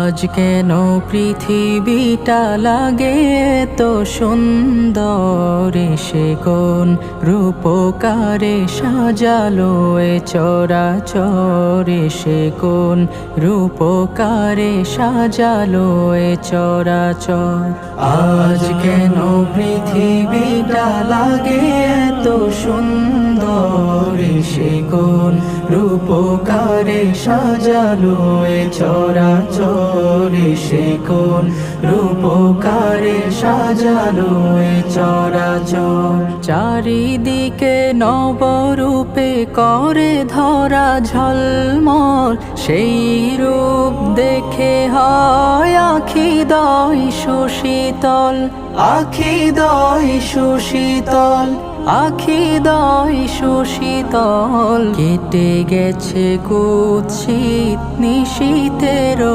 আজ কেন পৃথিবীটা লাগে তো সুন্দর, সে কোন রূপকারে সাজালো এ চরাচর, সে কোন রূপকারে সাজালো এ চরাচর। আজ কেন পৃথিবীটা লাগে তো সুন্দর, সে কোন রূপকারে সাজালো এ চরাচর, সে কোন রূপকারে সাজালো এ চরাচর। চারিদিকে নবরূপে করে ধরা ঝলমল, সেই রূপ দেখে হয় আখিদয় সুশীতল, আখিদয় সুশীতল, আখিদয় সুশীতল। কেটে গেছে কুৎসিত নিশীথের